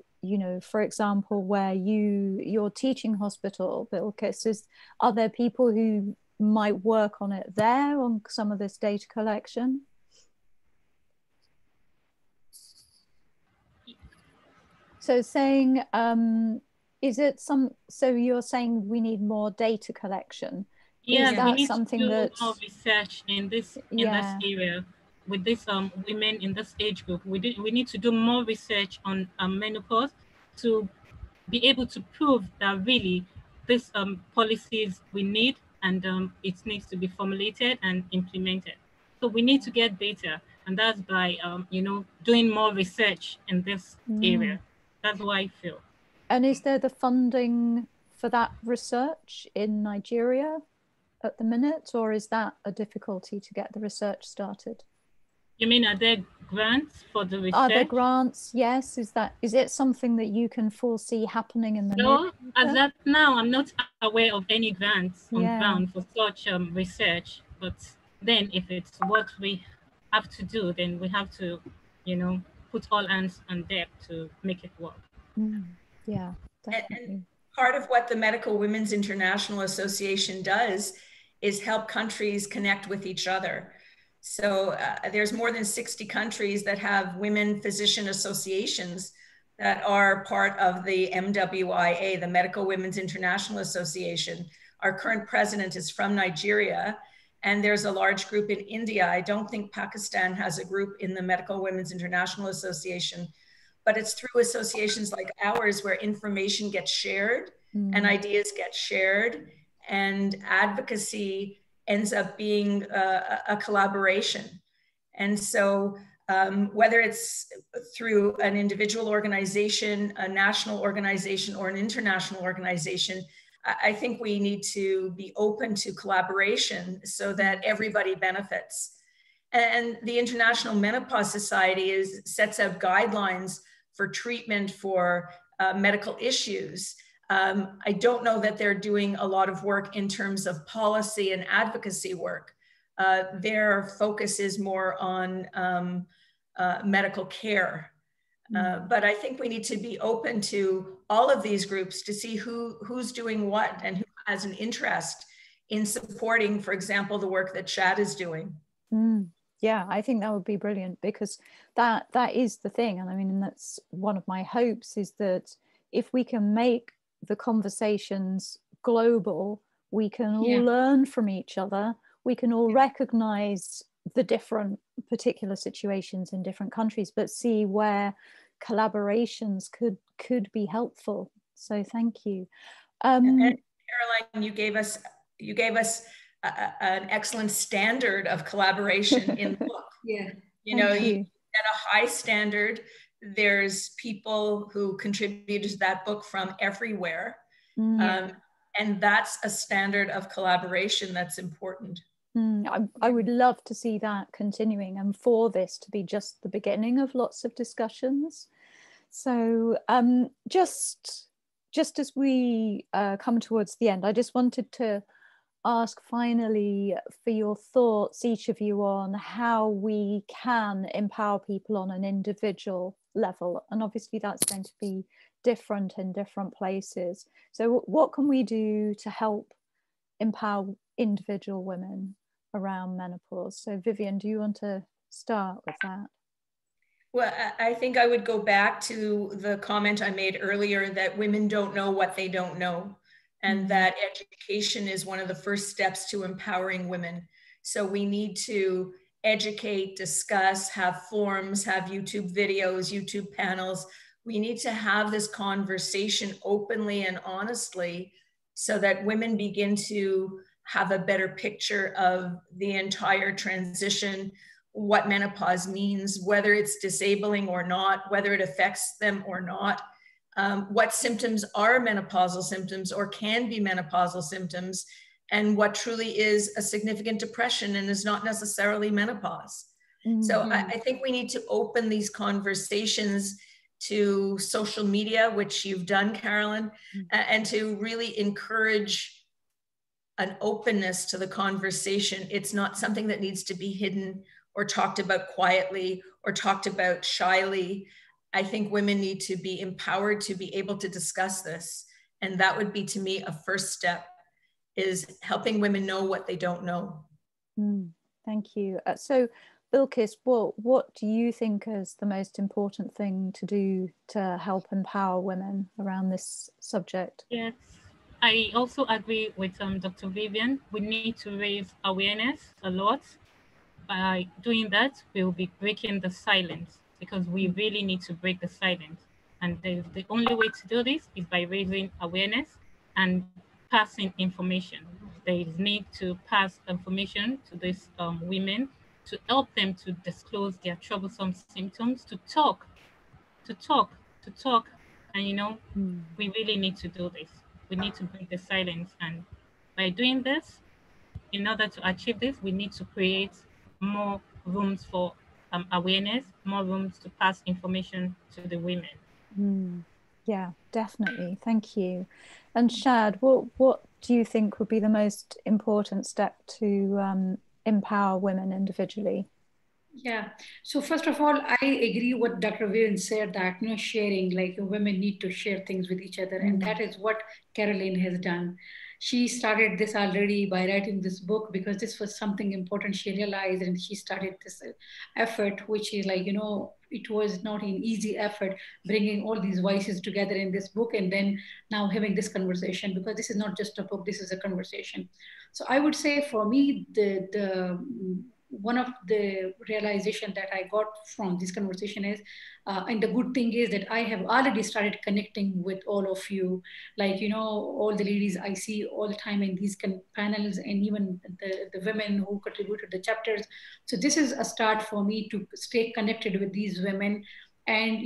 for example, where you're teaching hospital, Bilqis, are there people who might work on it there, on some of this data collection? So saying, is it so you're saying we need more data collection? Yeah, is that we need something to do that's more research in this area with this women in this age group. We need to do more research on menopause to be able to prove that really these policies we need, and it needs to be formulated and implemented. So we need to get data, and that's by you know, doing more research in this area. That's what I feel. And is there the funding for that research in Nigeria at the minute, or is that a difficulty to get the research started? You mean, are there grants for the research? Are there grants? Yes. Is it something that you can foresee happening in the near future? As that now, I'm not aware of any grants on ground for such research. But then, if it's what we have to do, then we have to, you know, put all hands on deck to make it work. Yeah, definitely. And part of what the Medical Women's International Association does is help countries connect with each other. So there's more than 60 countries that have women physician associations that are part of the MWIA, the Medical Women's International Association. Our current president is from Nigeria, and there's a large group in India. I don't think Pakistan has a group in the Medical Women's International Association, but it's through associations like ours where information gets shared and ideas get shared, and advocacy ends up being a collaboration. And so whether it's through an individual organization, a national organization, or an international organization, I think we need to be open to collaboration so that everybody benefits. And the International Menopause Society sets out guidelines for treatment for medical issues. I don't know that they're doing a lot of work in terms of policy and advocacy work. Their focus is more on medical care. But I think we need to be open to all of these groups to see who's doing what and who has an interest in supporting, for example, the work that Shad is doing. Yeah, I think that would be brilliant, because that is the thing. And I mean, that's one of my hopes, is that if we can make the conversations global, we can all learn from each other. We can all recognize the different particular situations in different countries, but see where collaborations could be helpful. So thank you. And Caroline, you gave us an excellent standard of collaboration in the book. You know, you set a high standard. There's people who contributed to that book from everywhere. And that's a standard of collaboration that's important. I would love to see that continuing, and for this to be just the beginning of lots of discussions. So just as we come towards the end, I just wanted to ask finally for your thoughts, each of you, on how we can empower people on an individual level. And obviously that's going to be different in different places. So what can we do to help empower individual women around menopause? So Vivien, do you want to start with that? Well, I think I would go back to the comment I made earlier that women don't know what they don't know, and that education is one of the first steps to empowering women. So we need to educate, discuss, have forums, have YouTube videos, YouTube panels. We need to have this conversation openly and honestly so that women begin to have a better picture of the entire transition, what menopause means, whether it's disabling or not, whether it affects them or not, what symptoms are menopausal symptoms or can be menopausal symptoms, and what truly is a significant depression and is not necessarily menopause. So I think we need to open these conversations to social media, which you've done, Carolyn, and to really encourage an openness to the conversation. It's not something that needs to be hidden or talked about quietly or talked about shyly. I think women need to be empowered to be able to discuss this. And that would be, to me, a first step, is helping women know what they don't know. Thank you. So Bilqis, what do you think is the most important thing to do to help empower women around this subject? Yes, I also agree with Dr. Vivien. We need to raise awareness a lot. By doing that, we will be breaking the silence, because we really need to break the silence. And the only way to do this is by raising awareness and passing information. There is need to pass information to these women to help them to disclose their troublesome symptoms, to talk, to talk, to talk. And, we really need to do this. We need to break the silence. And by doing this, in order to achieve this, we need to create more rooms for awareness, more rooms to pass information to the women. Yeah, definitely. Thank you. And Shad, what do you think would be the most important step to empower women individually? Yeah. So first of all, I agree what Dr. Vivien said, that sharing, like women need to share things with each other, and that is what Caroline has done. She started this already by writing this book because this was something important she realized, and she started this effort, which is like, it was not an easy effort bringing all these voices together in this book, and then now having this conversation, because this is not just a book, this is a conversation. So I would say for me, the one of the realization that I got from this conversation is, and the good thing is that I have already started connecting with all of you, like, all the ladies I see all the time in these panels, and even the women who contributed the chapters. So this is a start for me to stay connected with these women. And,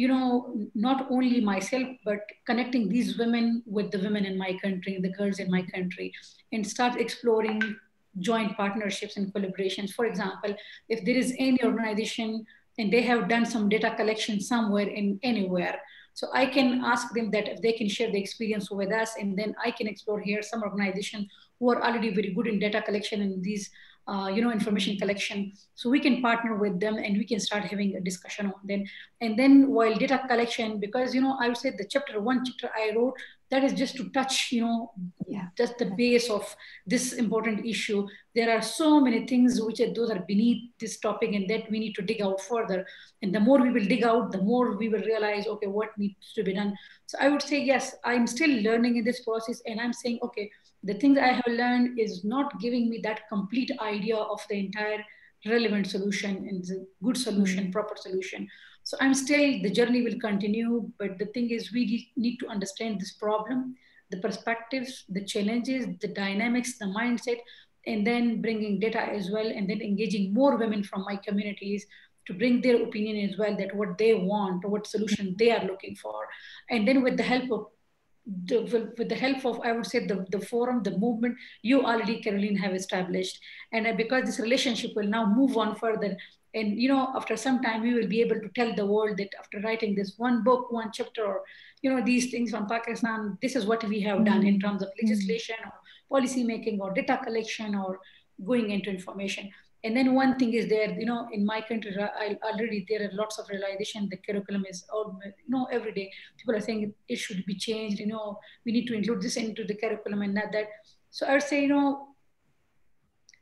not only myself, but connecting these women with the women in my country, the girls in my country, and start exploring joint partnerships and collaborations. For example, if there is any organization and they have done some data collection somewhere in anywhere, so I can ask them that if they can share the experience with us, and then I can explore here some organizations who are already very good in data collection and these information collection. So we can partner with them and we can start having a discussion on them. And then while data collection, because I would say the one chapter I wrote, that is just to touch, just the base of this important issue. There are so many things which those are beneath this topic, and that we need to dig out further. And the more we will dig out, the more we will realize, okay, what needs to be done. So I would say, yes, I'm still learning in this process, and I'm saying, okay, the things I have learned is not giving me that complete idea of the entire relevant solution and the good solution, proper solution. So the journey will continue, but the thing is, we need to understand this problem, the perspectives, the challenges, the dynamics, the mindset, and then bringing data as well, and then engaging more women from my communities to bring their opinion as well, that what they want, or what solution they are looking for. And then with the help of I would say, the forum, the movement you already, Caroline, have established. And because this relationship will now move on further, and after some time we will be able to tell the world that after writing this one book, one chapter, or these things from Pakistan, this is what we have done in terms of legislation or policy making or data collection or going into information. And then one thing is there, in my country, already there are lots of realization. The curriculum is, every day people are saying it should be changed. We need to include this into the curriculum and not that. So I would say,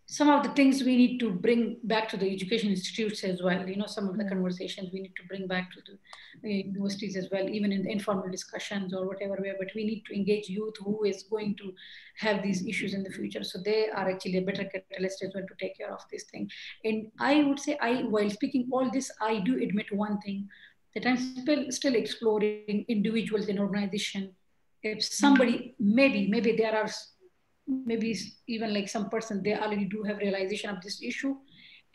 some of the things we need to bring back to the education institutes as well. Some of the conversations we need to bring back to the universities as well, even in the informal discussions or whatever way. But we need to engage youth who is going to have these issues in the future. So they are actually a better catalyst as well to take care of this thing. And I would say, while speaking all this, I do admit one thing, that I'm still exploring individuals in organization. If somebody, maybe there are, maybe even like some person, they already do have realization of this issue,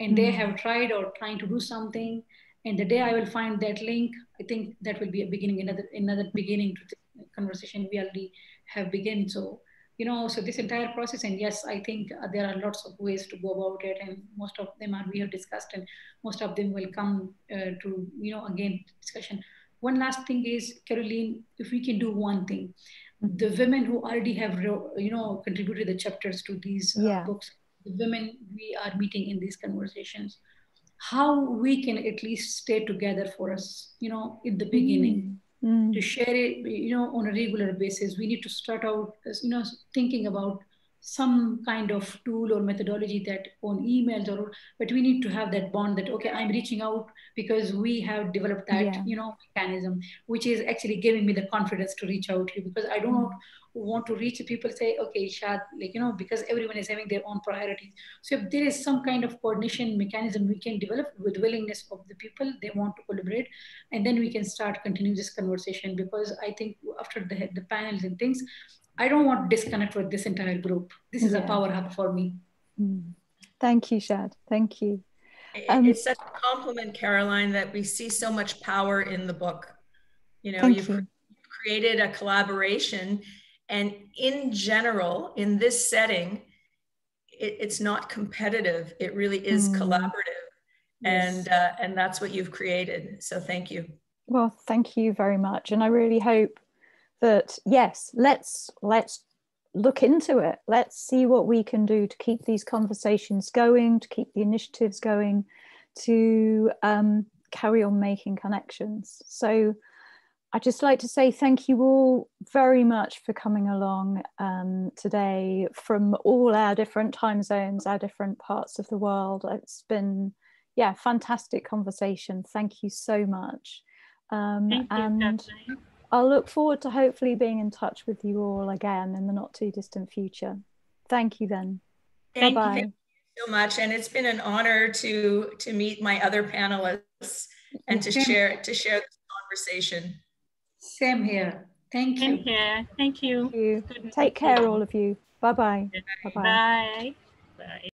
and they have tried or trying to do something, and the day I will find that link, I think that will be a beginning, another beginning to the conversation we already have begun. So so this entire process, and yes, I think there are lots of ways to go about it, and most of them we have discussed, and most of them will come to again discussion. One last thing is, Caroline, if we can do one thing, the women who already have contributed the chapters to these books, the women we are meeting in these conversations, how we can at least stay together for us in the beginning, to share it on a regular basis. We need to start out thinking about some kind of tool or methodology that on emails, or but we need to have that bond that, okay, I'm reaching out because we have developed that mechanism, which is actually giving me the confidence to reach out to you, because I don't want to reach people, say, okay, Shad, because everyone is having their own priorities. So if there is some kind of coordination mechanism we can develop with willingness of the people, they want to collaborate, and then we can start continue this conversation. Because I think after the panels and things, I don't want to disconnect with this entire group. This is a power hub for me. Thank you, Shad. Thank you. It's such a compliment, Caroline, that we see so much power in the book. You've created a collaboration, and in general, in this setting, it's not competitive. It really is collaborative. Yes. And that's what you've created. So thank you. Well, thank you very much. And I really hope that, yes, let's look into it. Let's see what we can do to keep these conversations going, to keep the initiatives going, to carry on making connections. So I'd just like to say thank you all very much for coming along today from all our different time zones, our different parts of the world. It's been, fantastic conversation. Thank you so much. Thank you, and Kathleen. I'll look forward to hopefully being in touch with you all again in the not too distant future. Thank you then. Thank Bye-bye. you so much. And it's been an honor to meet my other panelists and to share this conversation. Same here. Thank you. Same here. Thank you. Take care, all of you. Bye-bye. Bye. Bye.